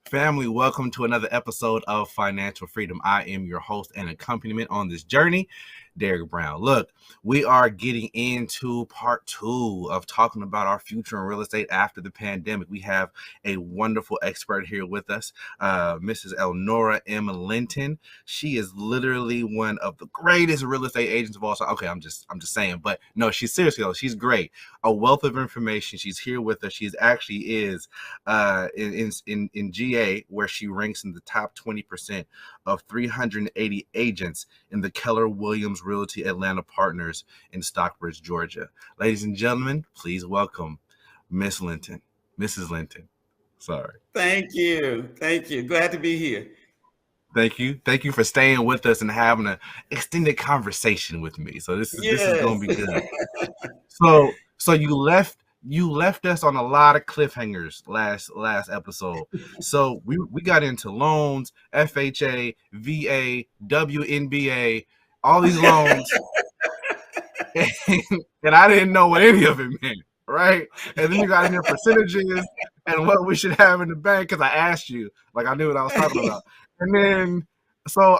Family, welcome to another episode of Financial Freedom. I am your host and accompaniment on this journey, Derek Brown. Look, we are getting into part 2 of talking about our future in real estate after the pandemic. We have a wonderful expert here with us, Mrs. Elnora M. Linton. She is literally one of the greatest real estate agents of all time. Okay, I'm just saying, but no, she's seriously though. She's great. A wealth of information. She's here with us. She's actually is in GA, where she ranks in the top 20% of 380 agents in the Keller Williams Realty Atlanta Partners in Stockbridge, Georgia. Ladies and gentlemen, please welcome Miss Linton. Mrs. Linton. Sorry. Thank you. Glad to be here. Thank you for staying with us and having an extended conversation with me. So this is going to be good. So you left us on a lot of cliffhangers last episode. So we got into loans, FHA, VA, WNBA, all these loans, and I didn't know what any of it meant, right? And then you got into percentages and what we should have in the bank because I asked you, like I knew what I was talking about. And then so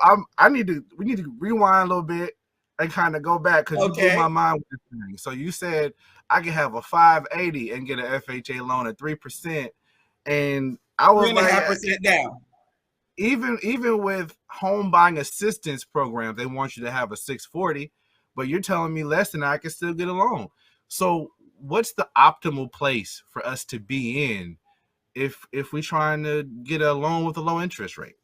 we need to rewind a little bit and kind of go back because you blew my mind with this thing. So you said I could have a 580 and get an FHA loan at 3%, and I was 3.5% down. Even with home buying assistance programs, they want you to have a 640, but you're telling me less than that, I can still get a loan. So what's the optimal place for us to be in if we're trying to get a loan with a low interest rate?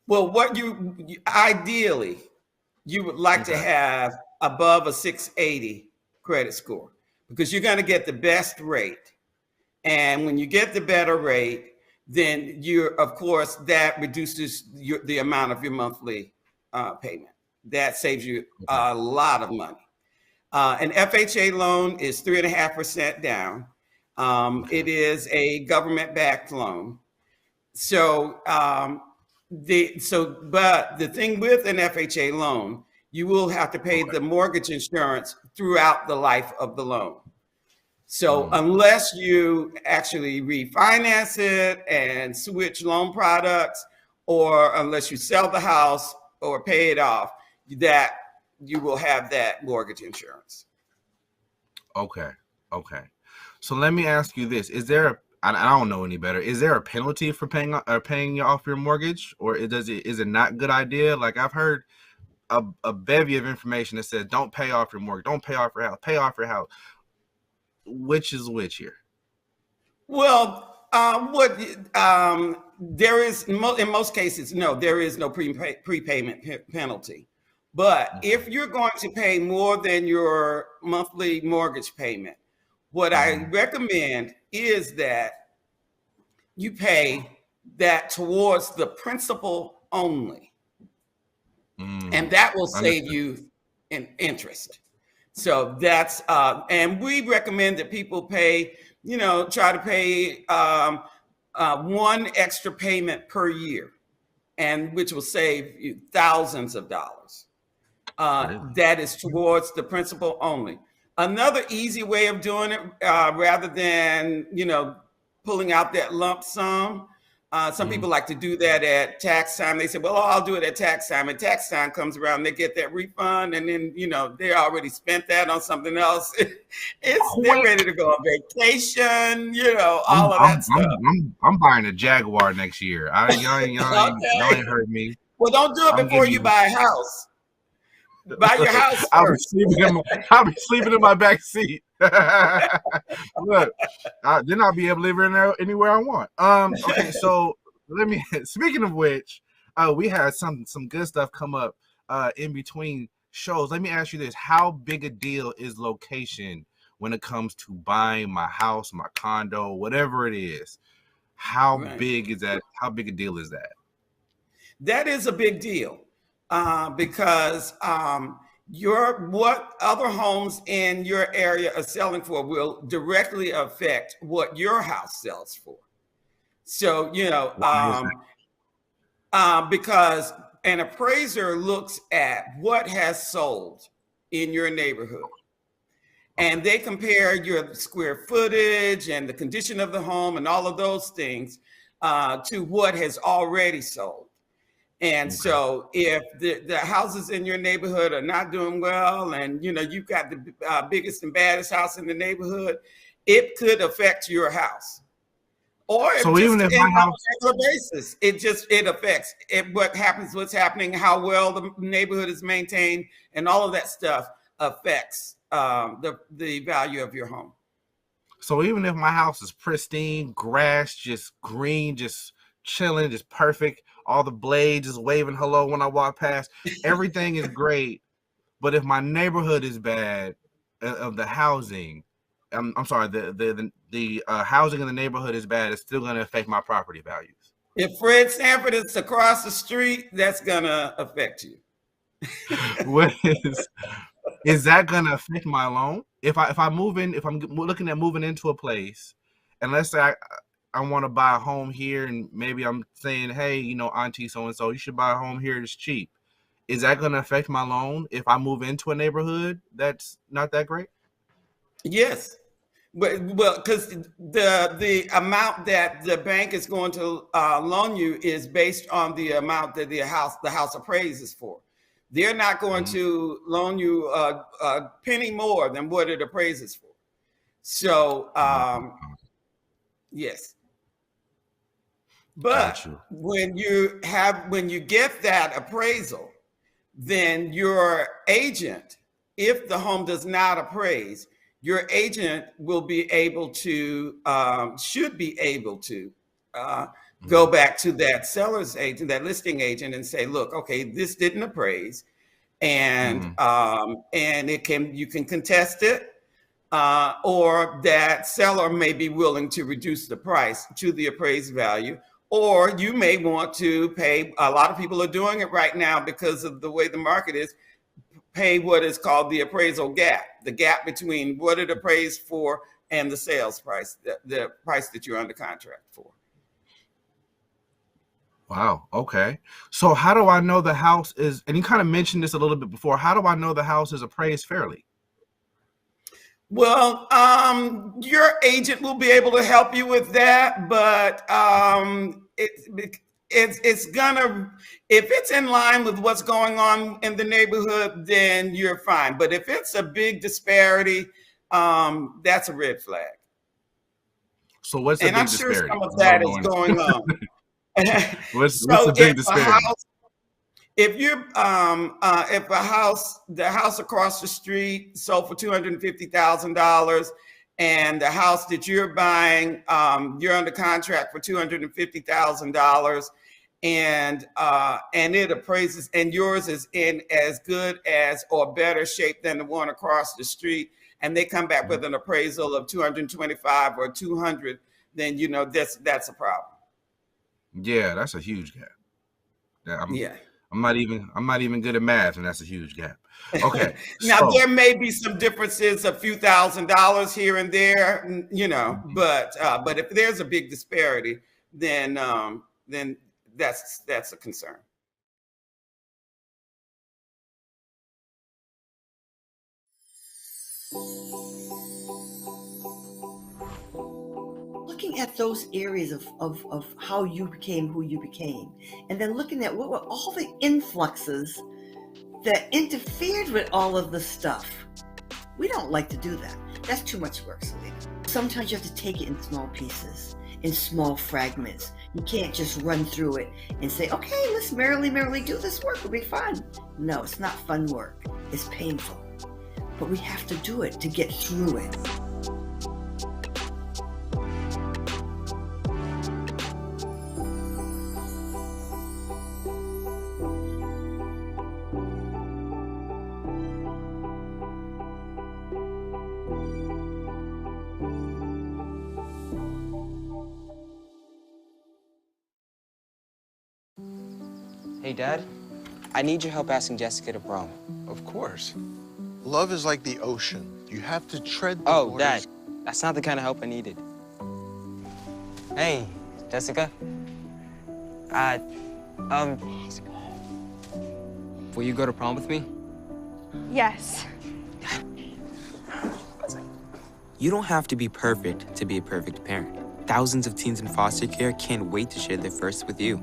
Well, what you ideally you would like to have above a 680 credit score, because you're going to get the best rate. And when you get the better rate, then of course, that reduces the amount of your monthly payment. That saves you a lot of money. An FHA loan is 3.5% down. It is a government-backed loan. But the thing with an FHA loan, you will have to pay the mortgage insurance throughout the life of the loan. So unless you actually refinance it and switch loan products, or unless you sell the house or pay it off, that you will have that mortgage insurance. Okay. So let me ask you this. Is there I don't know any better. Is there a penalty for paying off your mortgage, or is it not a good idea? Like I've heard a bevy of information that says don't pay off your mortgage, don't pay off your house, pay off your house. Which is which here? Well, there is in most cases, no, there is no prepayment penalty. But if you're going to pay more than your monthly mortgage payment, what I recommend is that you pay that towards the principal only. And that will save you in interest. So that's, and we recommend that people pay, try to pay one extra payment per year, and which will save you thousands of dollars. That is towards the principal only. Another easy way of doing it, rather than, pulling out that lump sum, some people like to do that at tax time. They say, well, I'll do it at tax time. And tax time comes around, they get that refund, and then, they already spent that on something else. They're ready to go on vacation, all of that stuff. I'm buying a Jaguar next year. Y'all ain't heard me. Well, don't do it before you buy a house. Buy your house first. I'll be sleeping in my back seat. Look, then I'll be able to live in there anywhere I want. Okay, so speaking of which, we had some good stuff come up in between shows. Let me ask you this: how big a deal is location when it comes to buying my house, my condo, whatever it is? How big is that? How big a deal is that? That is a big deal. Because what other homes in your area are selling for will directly affect what your house sells for. So, because an appraiser looks at what has sold in your neighborhood, and they compare your square footage and the condition of the home and all of those things to what has already sold. And so if the houses in your neighborhood are not doing well, and you've got the biggest and baddest house in the neighborhood, it could affect your house. Or So just even if in my on house, a regular basis, it affects it, what's happening, how well the neighborhood is maintained, and all of that stuff affects the value of your home. so even if my house is pristine, grass just green, just chilling, just perfect, all the blades just waving hello when I walk past, everything is great. But if my neighborhood is bad, of the housing, I'm sorry, the housing in the neighborhood is bad, it's still going to affect my property values. If Fred Sanford is across the street, that's gonna affect you. What is that going to affect my loan? If I move in, if I'm looking at moving into a place, and let's say I want to buy a home here, and maybe I'm saying, hey, auntie so and so, you should buy a home here, it's cheap. Is that going to affect my loan if I move into a neighborhood that's not that great? Yes. Well, because the amount that the bank is going to loan you is based on the amount that the house appraises for. They're not going to loan you a penny more than what it appraises for. So yes, but when you get that appraisal, then your agent, if the home does not appraise, your agent will be able to, should be able to go back to that seller's agent, that listing agent, and say, look, okay, this didn't appraise, and you can contest it, or that seller may be willing to reduce the price to the appraised value, or you may want to pay. A lot of people are doing it right now because of the way the market is. Pay what is called the appraisal gap, the gap between what it appraised for and the sales price, the price that you're under contract for. Wow. Okay. So how do I know the house is, and you kind of mentioned this a little bit before, how do I know the house is appraised fairly? Well, your agent will be able to help you with that, but it's gonna, if it's in line with what's going on in the neighborhood, then you're fine. But if it's a big disparity, that's a red flag. So what's the big disparity? And I'm sure some of that is going on. what's the big disparity? If a house, the house across the street sold for $250,000, and the house that you're buying, you're under contract for $250,000, and it appraises, and yours is in as good as or better shape than the one across the street, and they come back with an appraisal of 225 or 200, then that's a problem. Yeah, that's a huge gap. Yeah. I'm not even good at math, and that's a huge gap. Okay. Now there may be some differences, a few $1,000s here and there, but if there's a big disparity, then that's a concern. Looking at those areas of how you became who you became, and then looking at what were all the influxes that interfered with all of the stuff. We don't like to do that. That's too much work, Selena. Sometimes you have to take it in small pieces, in small fragments. You can't just run through it and say, okay, let's merrily do this work. It'll be fun. No, it's not fun work. It's painful. But we have to do it to get through it. Hey, Dad, I need your help asking Jessica to prom. Of course. Love is like the ocean. You have to tread the waters. waters. Dad, that's not the kind of help I needed. Hey, Jessica. Will you go to prom with me? Yes. You don't have to be perfect to be a perfect parent. Thousands of teens in foster care can't wait to share their first with you.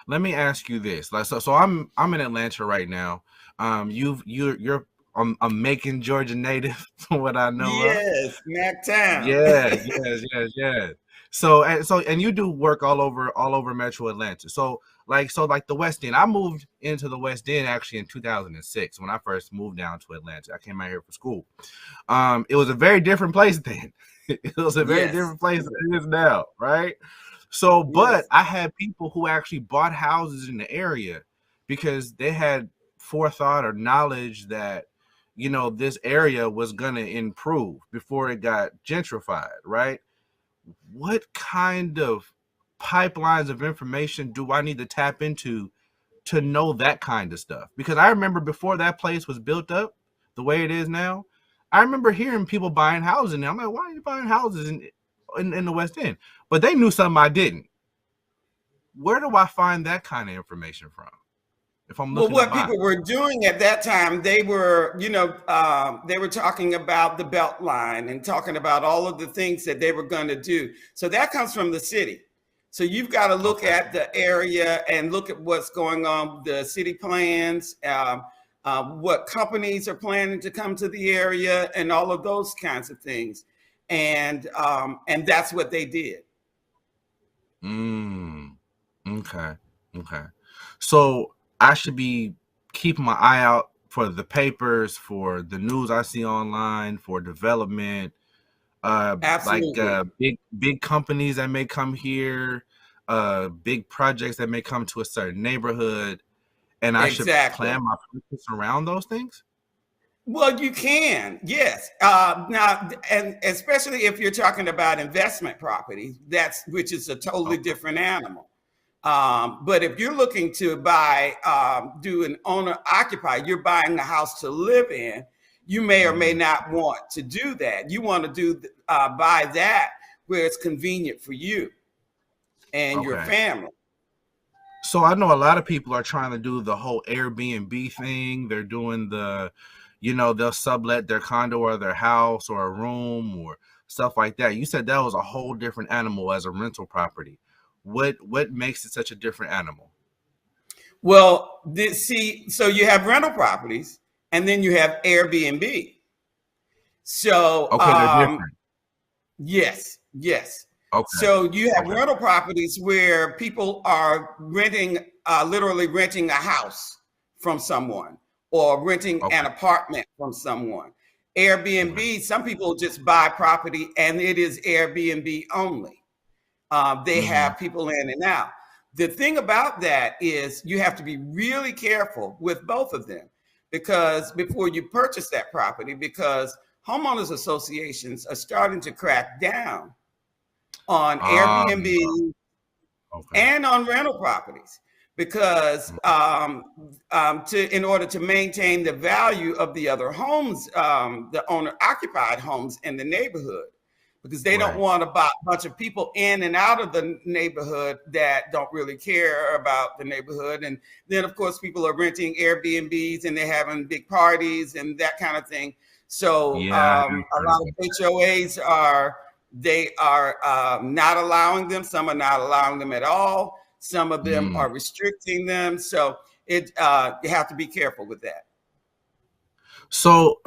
Let me ask you this. Like, so I'm in Atlanta right now. You're a Macon, Georgia native, from what I know of. Yes, Mactown. Yeah, yes. So you do work all over Metro Atlanta. So like the West End. I moved into the West End actually in 2006 when I first moved down to Atlanta. I came out here for school. It was a very different place then. It was a very different place than it is now, right? So, but I had people who actually bought houses in the area because they had forethought or knowledge that, you know, this area was going to improve before it got gentrified, right? What kind of pipelines of information do I need to tap into to know that kind of stuff? Because I remember before that place was built up the way it is now, I remember hearing people buying houses, and I'm like, why are you buying houses in the West End? But they knew something I didn't. Where do I find that kind of information from? If I'm looking, well, what people were doing at that time, they were, they were talking about the Beltline and talking about all of the things that they were going to do. So that comes from the city. So you've got to look at the area and look at what's going on, the city plans, what companies are planning to come to the area, and all of those kinds of things. And that's what they did. Okay. So I should be keeping my eye out for the papers, for the news I see online, for development, Absolutely. like big companies that may come here, big projects that may come to a certain neighborhood, and I should plan my purchase around those things. Well, you can, yes. Now, and especially if you're talking about investment properties, which is a totally different animal. But if you're looking to buy, do an owner occupy, you're buying a house to live in, you may or may not want to do that. You want to buy that where it's convenient for you and your family. So I know a lot of people are trying to do the whole Airbnb thing. They're doing they'll sublet their condo or their house or a room or stuff like that. You said that was a whole different animal as a rental property. What makes it such a different animal? Well, so you have rental properties and then you have Airbnb. So they're different. Yes. Okay. So you have rental properties where people are literally renting a house from someone or renting an apartment from someone. Airbnb, some people just buy property and it is Airbnb only. They have people in and out. The thing about that is you have to be really careful with both of them because before you purchase that property, because homeowners associations are starting to crack down on Airbnb and on rental properties because in order to maintain the value of the other homes, the owner occupied homes in the neighborhood, because they don't want a bunch of people in and out of the neighborhood that don't really care about the neighborhood. And then, of course, people are renting Airbnbs and they're having big parties and that kind of thing. So a lot of HOAs are not allowing them. Some are not allowing them at all. Some of them are restricting them. So you have to be careful with that. So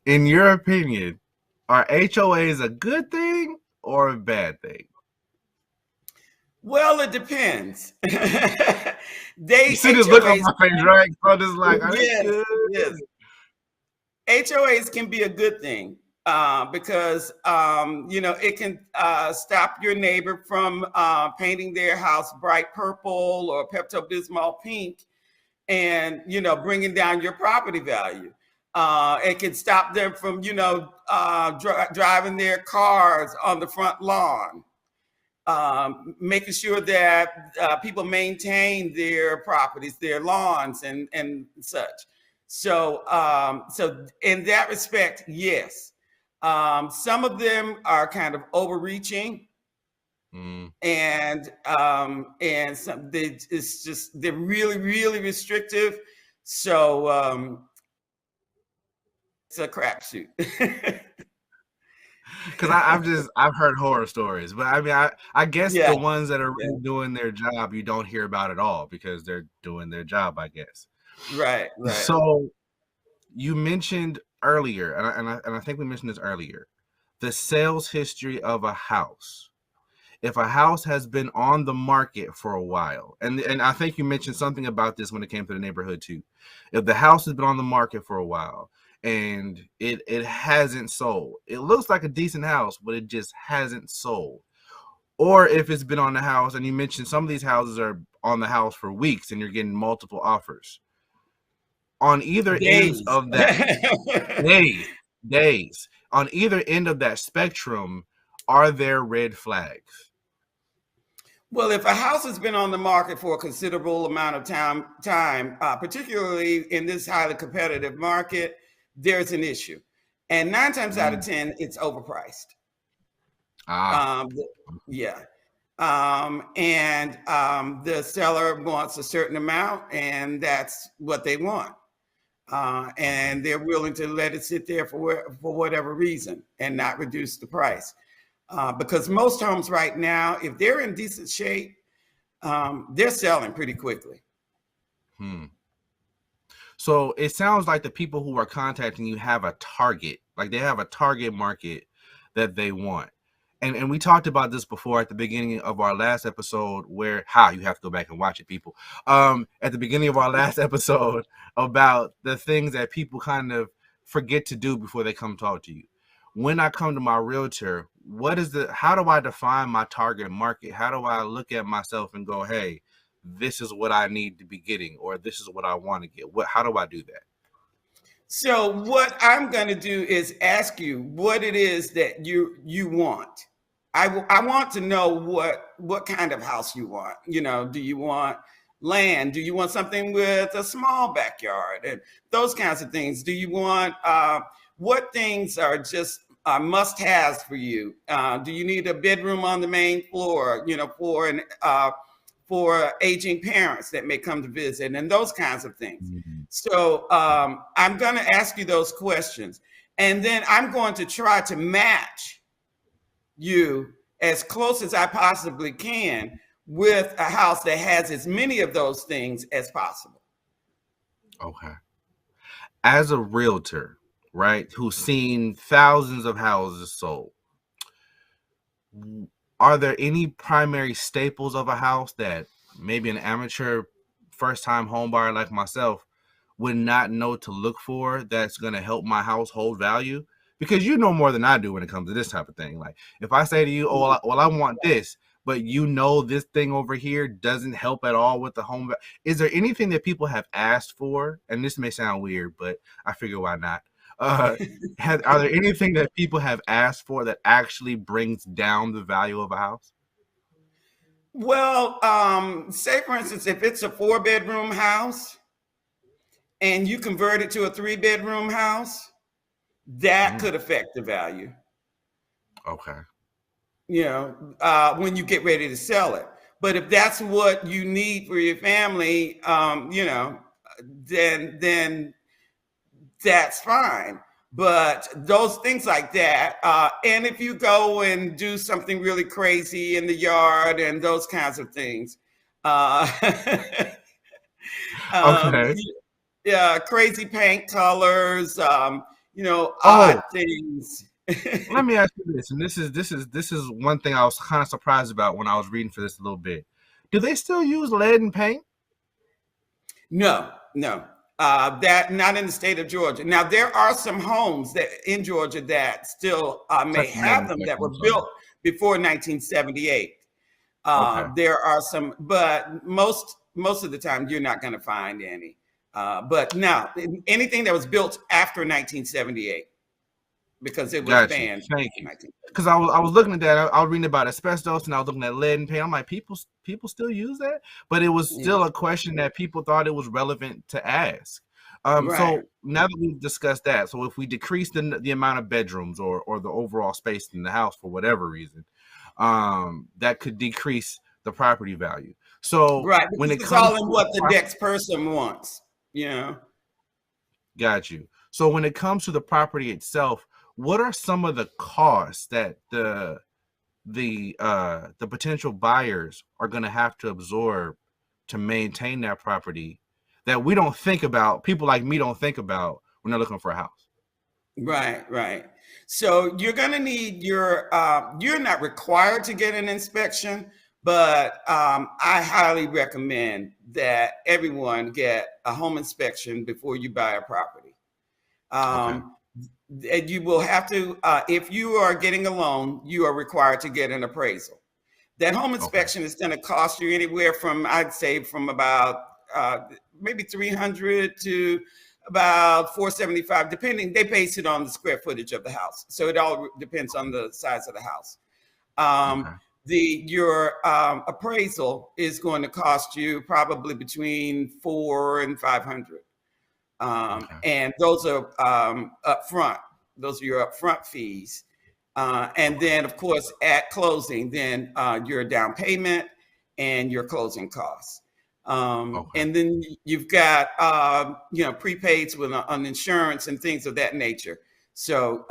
in your opinion, are HOAs a good thing or a bad thing? Well, it depends. You see this look on my face, right? So just like, yes. HOAs can be a good thing because it can stop your neighbor from painting their house bright purple or Pepto-Bismol pink, and bringing down your property value. It can stop them from, driving their cars on the front lawn, making sure that people maintain their properties, their lawns and such. So in that respect, yes. Some of them are kind of overreaching, and some it's just they're really, really restrictive. So it's a crapshoot. Because I've heard horror stories, but I mean I guess Yeah. the ones that are really doing their job you don't hear about at all because they're doing their job, I guess. Right. So you mentioned earlier, and I think we mentioned this earlier, the sales history of a house. If a house has been on the market for a while, and I think you mentioned something about this when it came to the neighborhood too. If the house has been on the market for a while and it hasn't sold, it looks like a decent house, but it just hasn't sold. Or if it's been on the house, and you mentioned some of these houses are on the house for weeks and you're getting multiple offers. On either ends of that days, on either end of that spectrum, are there red flags? Well, if a house has been on the market for a considerable amount of time, particularly in this highly competitive market, there's an issue. And 9 times out of 10, it's overpriced. Yeah. The seller wants a certain amount, and that's what they want. And they're willing to let it sit there for whatever reason and not reduce the price. Because most homes right now, if they're in decent shape, they're selling pretty quickly. So it sounds like the people who are contacting you have a target, like they have a target market that they want. And we talked about this before at the beginning of our last episode where, you have to go back and watch it, people. At the beginning of our last episode about the things that people kind of forget to do before they come talk to you. When I come to my realtor, how do I define my target market? How do I look at myself and go, hey, this is what I need to be getting, or this is what I want to get? How do I do that? So what I'm going to do is ask you what it is that you want. I want to know what kind of house you want. You know, do you want land? Do you want something with a small backyard and those kinds of things? Do you want what things are just must-haves for you? Do you need a bedroom on the main floor? You know, for aging parents that may come to visit and those kinds of things. So I'm going to ask you those questions, and then I'm going to try to match you as close as I possibly can with a house that has as many of those things as possible. Okay. As a realtor, right, who's seen thousands of houses sold, are there any primary staples of a house that maybe an amateur first-time home buyer like myself would not know to look for that's going to help my house hold value? Because you know more than I do when it comes to this type of thing. Like if I say to you, I want this, but you know this thing over here doesn't help at all with the home. Is there anything that people have asked for? And this may sound weird, but I figure why not? Are there anything that people have asked for that actually brings down the value of a house? Well, say for instance, if it's a 4-bedroom house and you convert it to a 3-bedroom house, that could affect the value. Okay. You know, when you get ready to sell it. But if that's what you need for your family, you know, then that's fine. But those things like that, and if you go and do something really crazy in the yard and those kinds of things, Okay. Yeah, crazy paint colors, you know, odd things. Let me ask you this, and this is one thing I was kind of surprised about when I was reading for this a little bit. Do they still use lead in paint? No. That not in the state of Georgia. Now there are some homes that in Georgia that still may have them that were built before 1978. Okay. There are some, but most of the time you're not going to find any. But now anything that was built after 1978, because it was banned. Thank you. Because I was looking at that. I was reading about asbestos, and I was looking at lead and paint. I'm like, people still use that, but it was still a question that people thought it was relevant to ask. Right. So now that we've discussed that, so if we decrease the amount of bedrooms or the overall space in the house for whatever reason, that could decrease the property value. So Right. when Because it it's comes all in to what the next person wants, you know. got you. So when it comes to the property itself, what are some of the costs that the potential buyers are going to have to absorb to maintain that property that we don't think about, people like me don't think about when they're looking for a house? Right, right. So you're going to need you're not required to get an inspection, but I highly recommend that everyone get a home inspection before you buy a property. Okay. And you will have to, if you are getting a loan, you are required to get an appraisal. That home inspection is going to cost you anywhere from, I'd say, from about maybe 300 to about 475, depending. They base it on the square footage of the house, so it all depends on the size of the house. Okay. Your appraisal is going to cost you probably between 400 and 500. Okay. And those are upfront. Those are your upfront fees. And then, of course, at closing, then your down payment and your closing costs. Okay. And then you've got, prepaids with on insurance and things of that nature. So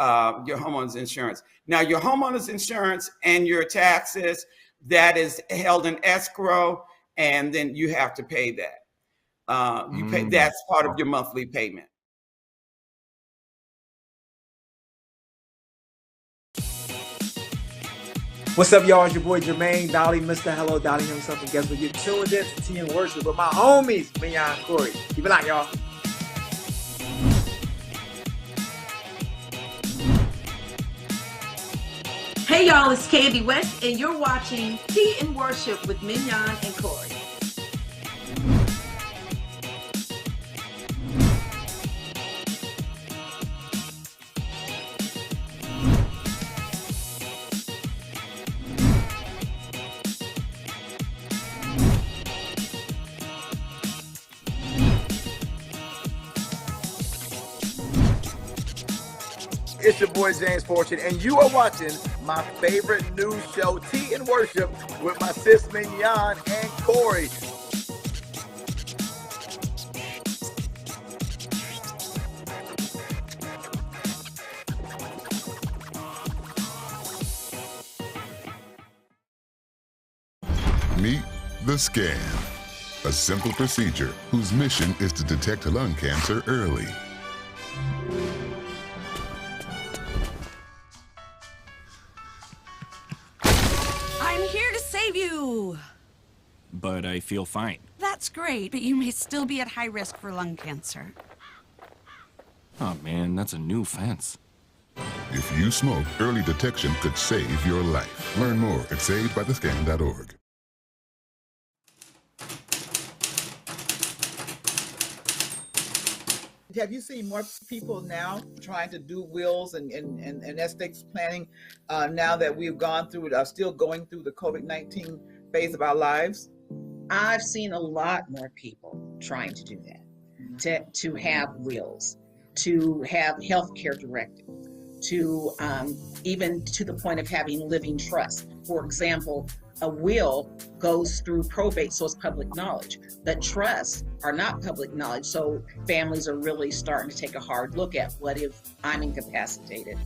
your homeowner's insurance. Now, your homeowner's insurance and your taxes, that is held in escrow, and then you have to pay that. You pay, that's part of your monthly payment. What's up, y'all? It's your boy Jermaine Dolly, Mr. Hello Dolly himself, and guess what? You're tuned in to Tea and Worship with my homies, Mignon and Corey. Keep it out, y'all. Hey y'all, it's Candy West, and you're watching Tea and Worship with Mignon and Corey. It's your boy James Fortune, and you are watching my favorite news show, Tea and Worship, with my sis Mignon and Corey. Meet the Scan, a simple procedure whose mission is to detect lung cancer early. I'm here to save you. But I feel fine. That's great, but you may still be at high risk for lung cancer. Oh man, that's a new fence. If you smoke, early detection could save your life. Learn more at savedbythescan.org. Have you seen more people now trying to do wills and estate planning now that we've gone through it, are still going through the COVID-19 phase of our lives? I've seen a lot more people trying to do that, to have wills, to have healthcare directives, to even to the point of having living trust. For example, a will goes through probate, so it's public knowledge. But trusts are not public knowledge, so families are really starting to take a hard look at what if I'm incapacitated.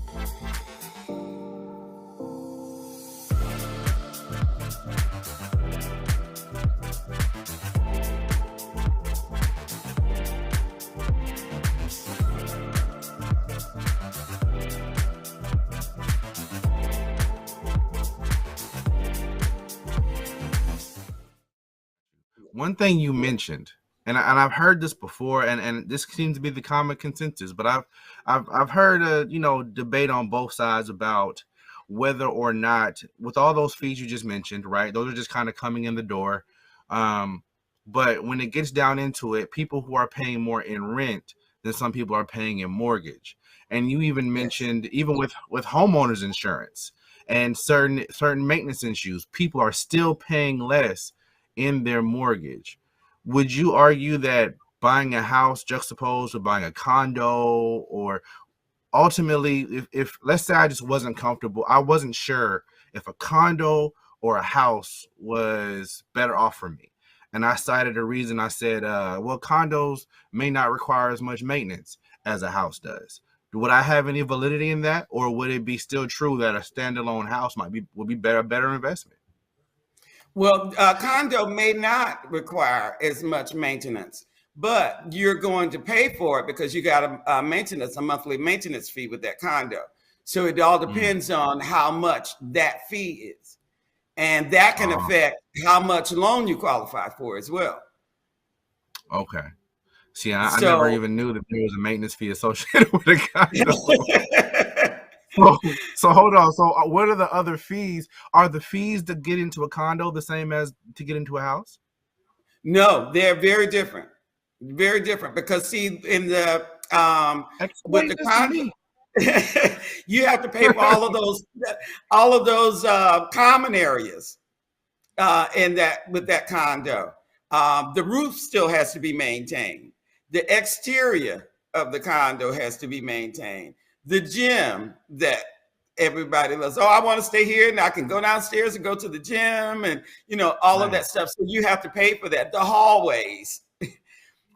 One thing you mentioned, and I've heard this before, and this seems to be the common consensus, but I've heard a debate on both sides about whether or not, with all those fees you just mentioned, right? Those are just kind of coming in the door. But when it gets down into it, people who are paying more in rent than some people are paying in mortgage. And you even mentioned, even with homeowners insurance and certain maintenance issues, people are still paying less in their mortgage. Would you argue that buying a house juxtaposed with buying a condo, or ultimately, if let's say I just wasn't comfortable, I wasn't sure if a condo or a house was better off for me. And I cited a reason. I said, well, condos may not require as much maintenance as a house does. Would I have any validity in that, or would it be still true that a standalone house would be better investment? Well, a condo may not require as much maintenance, but you're going to pay for it because you got a monthly maintenance fee with that condo. So it all depends on how much that fee is. And that can affect how much loan you qualify for as well. Okay. See, I never even knew that there was a maintenance fee associated with a condo. So hold on. So what are the other fees? Are the fees to get into a condo the same as to get into a house? No, they're very different. Very different, because see, in the with the condo, you have to pay for all of those common areas in that with that condo. The roof still has to be maintained. The exterior of the condo has to be maintained. The gym that everybody loves. Oh, I want to stay here and I can go downstairs and go to the gym, and all of that stuff. So you have to pay for that. The hallways.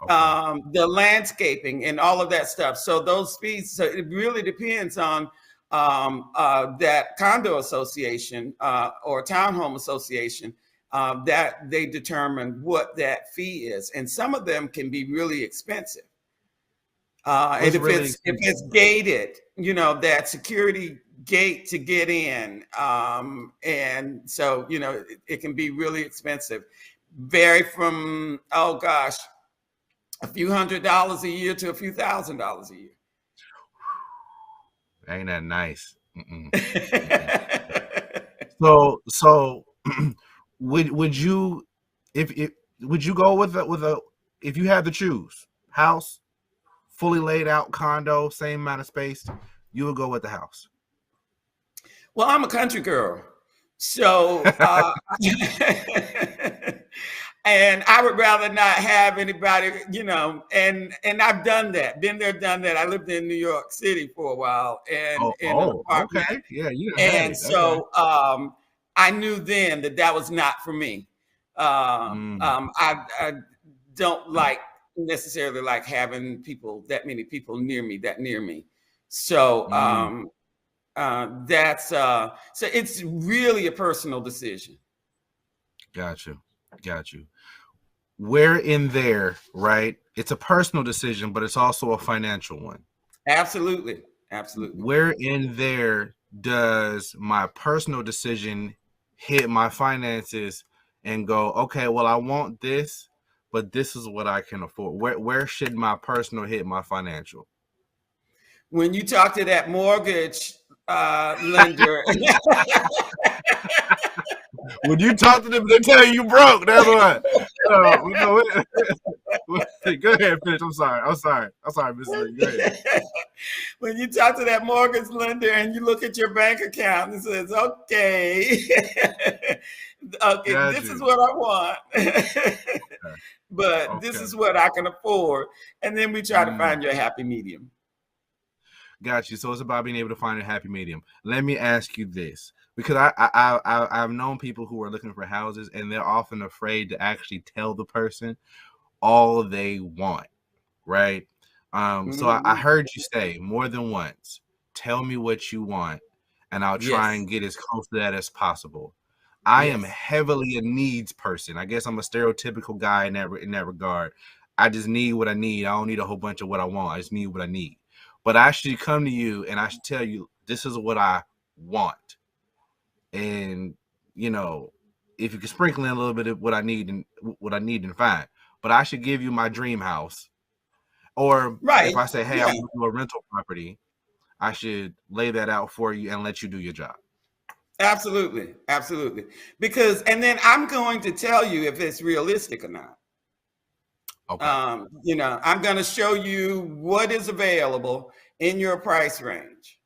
The landscaping and all of that stuff. So those fees, so it really depends on that condo association or townhome association that they determine what that fee is. And some of them can be really expensive. And if it's gated, that security gate to get in. And so, it can be really expensive. Vary from, oh gosh, a few $100s a year to a few $1,000s a year. Ain't that nice? So would you go with a if you had to choose, house, fully laid out condo, same amount of space, you would go with the house? Well, I'm a country girl, so and I would rather not have anybody, and I've done that, been there, done that. I lived in New York City for a while, and okay, yeah, and so I knew then that was not for me. I don't necessarily like having that many people near me. So so it's really a personal decision. Got you. Where in there, right? It's a personal decision, but it's also a financial one. Absolutely. Where in there does my personal decision hit my finances and go, okay, well, I want this, but this is what I can afford? Where should my personal hit my financial? When you talk to that mortgage lender. When you talk to them, they tell you broke. That's what. Go ahead, finish. I'm sorry, Mr. Lee. Go ahead. When you talk to that mortgage lender and you look at your bank account and says, okay, this is what I want, but this is what I can afford. And then we try to find your happy medium. Got you. So it's about being able to find a happy medium. Let me ask you this, because I've known people who are looking for houses and they're often afraid to actually tell the person all they want, right? So I heard you say more than once, tell me what you want and I'll try and get as close to that as possible. I am heavily a needs person. I guess I'm a stereotypical guy in that regard. I just need what I need. I don't need a whole bunch of what I want. I just need what I need. But I should come to you and I should tell you, this is what I want. And, if you can sprinkle in a little bit of what I need, and fine. But I should give you my dream house. Or if I say, hey, I want to do a rental property, I should lay that out for you and let you do your job. Absolutely. And then I'm going to tell you if it's realistic or not. Okay. I'm going to show you what is available in your price range.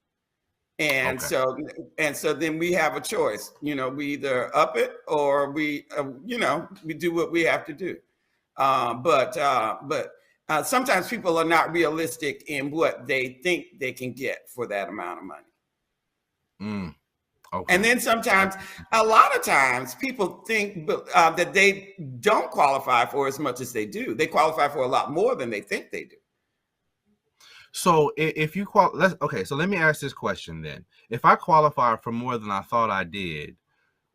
And so then we have a choice, we either up it or we do what we have to do. But sometimes people are not realistic in what they think they can get for that amount of money. Okay. And then sometimes, a lot of times, people think that they don't qualify for as much as they do. They qualify for a lot more than they think they do. So if you so let me ask this question then. If I qualify for more than I thought I did,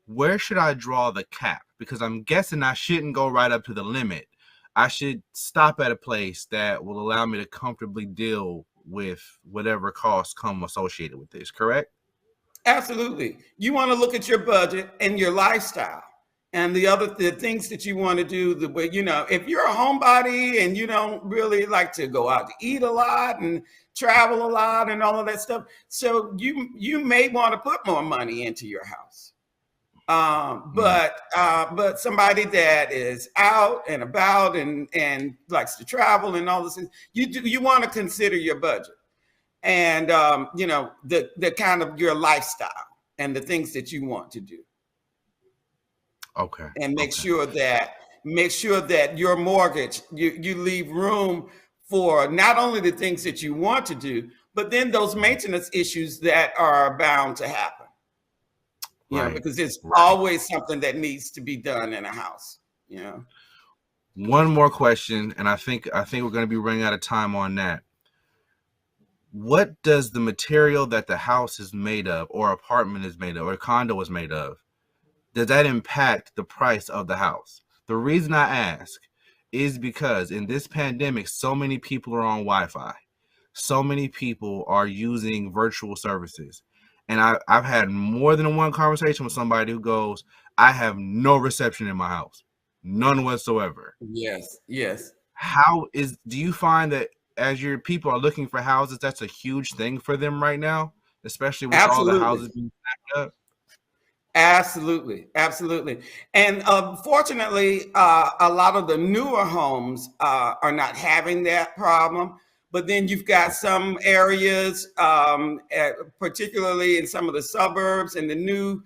where should I draw the cap? Because I'm guessing I shouldn't go right up to the limit. I should stop at a place that will allow me to comfortably deal with whatever costs come associated with this, correct? Absolutely. You want to look at your budget and your lifestyle and the things that you want to do. The way, if you're a homebody and you don't really like to go out to eat a lot and travel a lot and all of that stuff, so you may want to put more money into your house. But somebody that is out and about and likes to travel and all this, you want to consider your budget. And the kind of your lifestyle and the things that you want to do. Okay. And make sure that your mortgage, you leave room for not only the things that you want to do, but then those maintenance issues that are bound to happen. Because there's always something that needs to be done in a house. One more question, and I think we're going to be running out of time on that. What does the material that the house is made of, or apartment is made of, or condo is made of, does that impact the price of the house? The reason I ask is because in this pandemic, so many people are on Wi-Fi. So many people are using virtual services. And I've had more than one conversation with somebody who goes, I have no reception in my house. None whatsoever. Yes. Do you find that as your people are looking for houses, that's a huge thing for them right now, especially with all the houses being stacked up? Absolutely. And fortunately, a lot of the newer homes are not having that problem. But then you've got some areas, particularly in some of the suburbs and the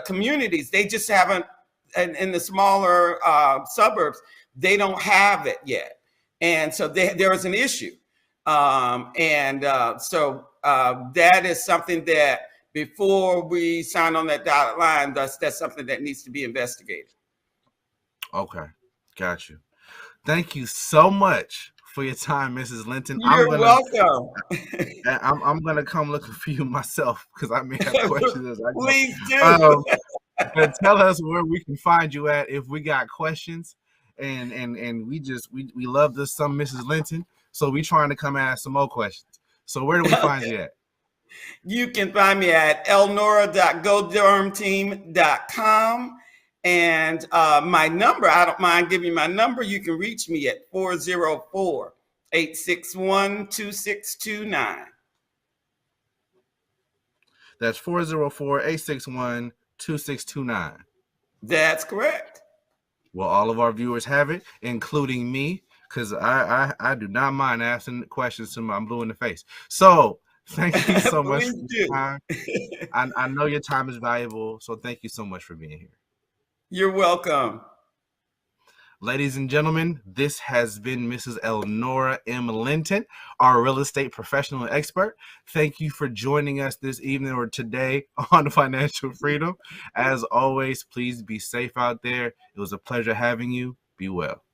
communities, they just haven't, in the smaller suburbs, they don't have it yet. And so there is an issue. So that is something that before we sign on that dotted line, that's something that needs to be investigated. Okay, got you. Thank you so much for your time, Mrs. Linton. You're welcome. I'm going to come looking for you myself because I may have questions as I go. Please do. But tell us where we can find you at if we got questions. And we love this some Mrs. Linton, so we trying to come ask some more questions. So where do we find you at? You can find me at elnora.godermteam.com. And my number, I don't mind giving you my number. You can reach me at 404-861-2629. That's 404-861-2629. That's correct. Well, all of our viewers have it, including me, because I do not mind asking questions to my blue in the face. So thank you so much for your time. I know your time is valuable, so thank you so much for being here. You're welcome. Ladies and gentlemen, this has been Mrs. Elnora M. Linton, our real estate professional and expert. Thank you for joining us this evening or today on Financial Freedom. As always, please be safe out there. It was a pleasure having you. Be well.